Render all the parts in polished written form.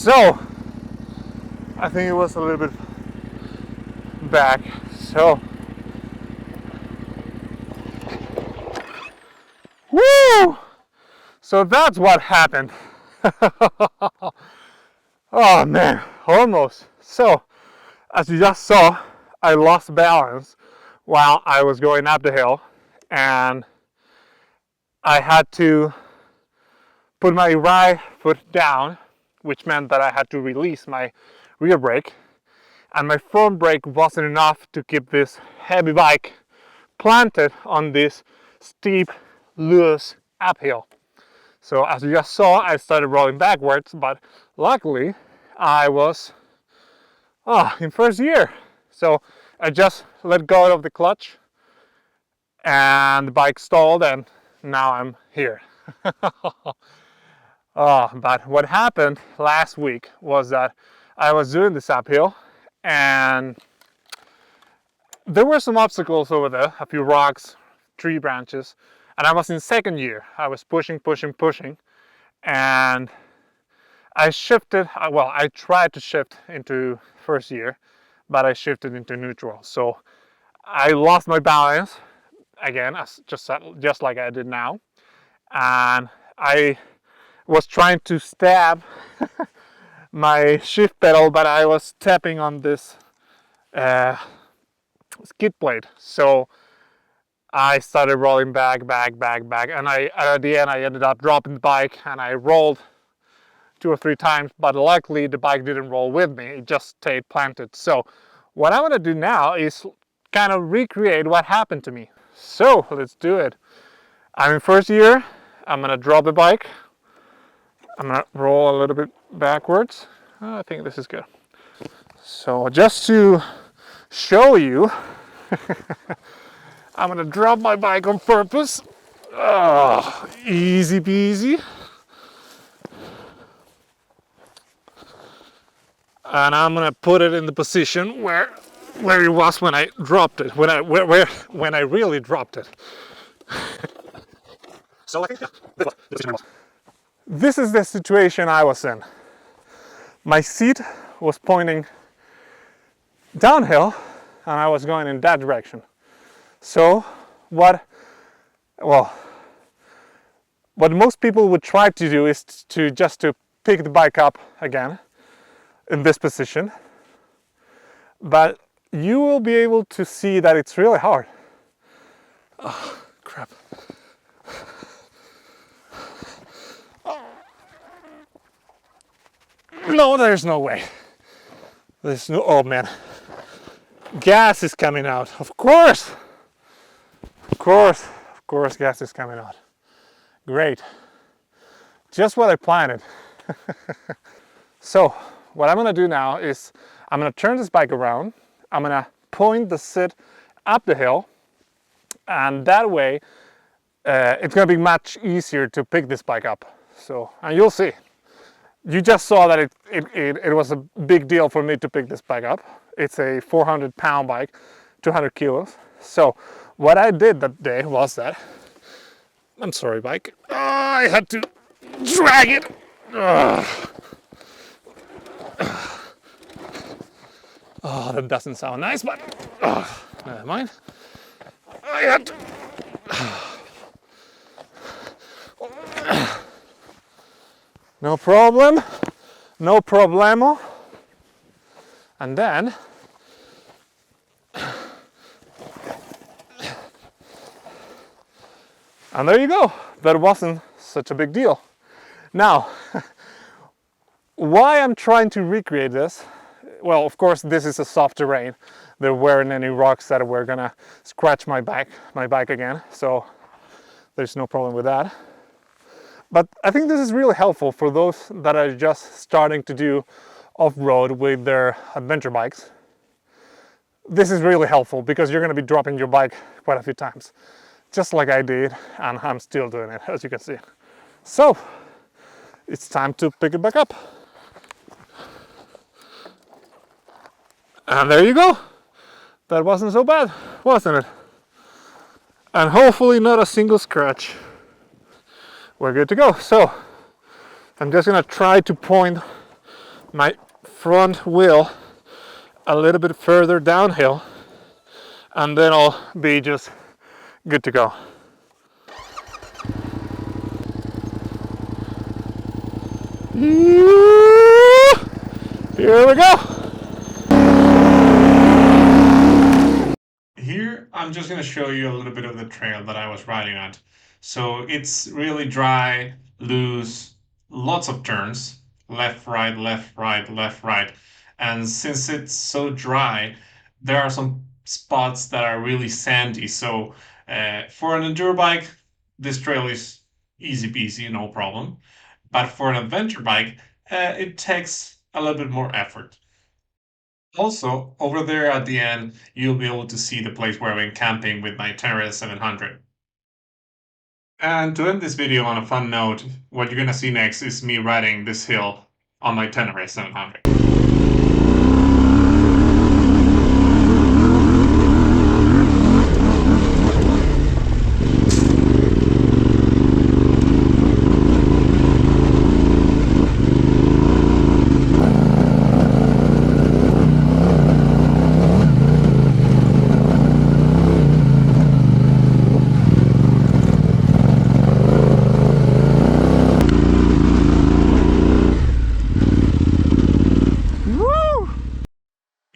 So I think it was a little bit back. So woo! So that's what happened. Oh man, almost. So as you just saw, I lost balance while I was going up the hill, and I had to put my right foot down, which meant that I had to release my rear brake, and my front brake wasn't enough to keep this heavy bike planted on this steep, loose uphill. So as you just saw, I started rolling backwards, but luckily I was in first gear. So I just let go of the clutch and the bike stalled, and now I'm here. But what happened last week was that I was doing this uphill and there were some obstacles over there, a few rocks, tree branches, and I was in second gear. I was pushing, and I shifted, well, I tried to shift into first gear, but I shifted into neutral. So I lost my balance again, just like I did now, and I was trying to stab my shift pedal, but I was tapping on this skid plate. So I started rolling back, and at the end I ended up dropping the bike, and I rolled 2 or 3 times, but luckily the bike didn't roll with me, it just stayed planted. So what I want to do now is kind of recreate what happened to me. So let's do it. I'm in first gear, I'm gonna drop the bike, I'm gonna roll a little bit backwards. I think this is good. So just to show you, I'm gonna drop my bike on purpose. Oh, easy peasy. And I'm gonna put it in the position where it was when I dropped it, when I really dropped it. So I think this is the situation I was in. My seat was pointing downhill and I was going in that direction. So what most people would try to do is to pick the bike up again in this position, but you will be able to see that it's really hard. Oh, crap. No, there's no way. There's no, oh man. Gas is coming out, of course, gas is coming out. Great, just what I planned. So what I'm gonna do now is I'm gonna turn this bike around, I'm gonna point the seat up the hill, and that way it's gonna be much easier to pick this bike up. So, and you'll see. You just saw that it was a big deal for me to pick this bike up. It's a 400-pound bike, 200 kilos. So what I did that day was that, I'm sorry bike, I had to drag it. Oh, that doesn't sound nice, but never mind. I had to. No problem, no problemo. And then and there you go. That wasn't such a big deal. Now, why I'm trying to recreate this, well, of course, this is a soft terrain. There weren't any rocks that were gonna scratch my bike again, so there's no problem with that. But I think this is really helpful for those that are just starting to do off-road with their adventure bikes. This is really helpful because you're going to be dropping your bike quite a few times, just like I did, and I'm still doing it, as you can see. So it's time to pick it back up. And there you go. That wasn't so bad, wasn't it? And hopefully not a single scratch. We're good to go. So I'm just gonna try to point my front wheel a little bit further downhill, and then I'll be just good to go. Here we go. Here, I'm just going to show you a little bit of the trail that I was riding on. So it's really dry, loose, lots of turns, left, right, left, right, left, right. And since it's so dry, there are some spots that are really sandy. So for an enduro bike, this trail is easy peasy, no problem. But for an adventure bike, it takes a little bit more effort. Also, over there at the end, you'll be able to see the place where I went camping with my Tenere 700. And to end this video on a fun note, what you're gonna see next is me riding this hill on my Tenere 700.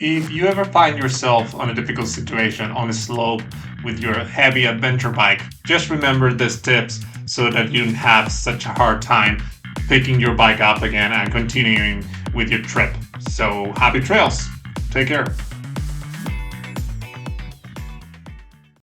If you ever find yourself on a difficult situation on a slope with your heavy adventure bike, just remember these tips so that you don't have such a hard time picking your bike up again and continuing with your trip. So happy trails. Take care.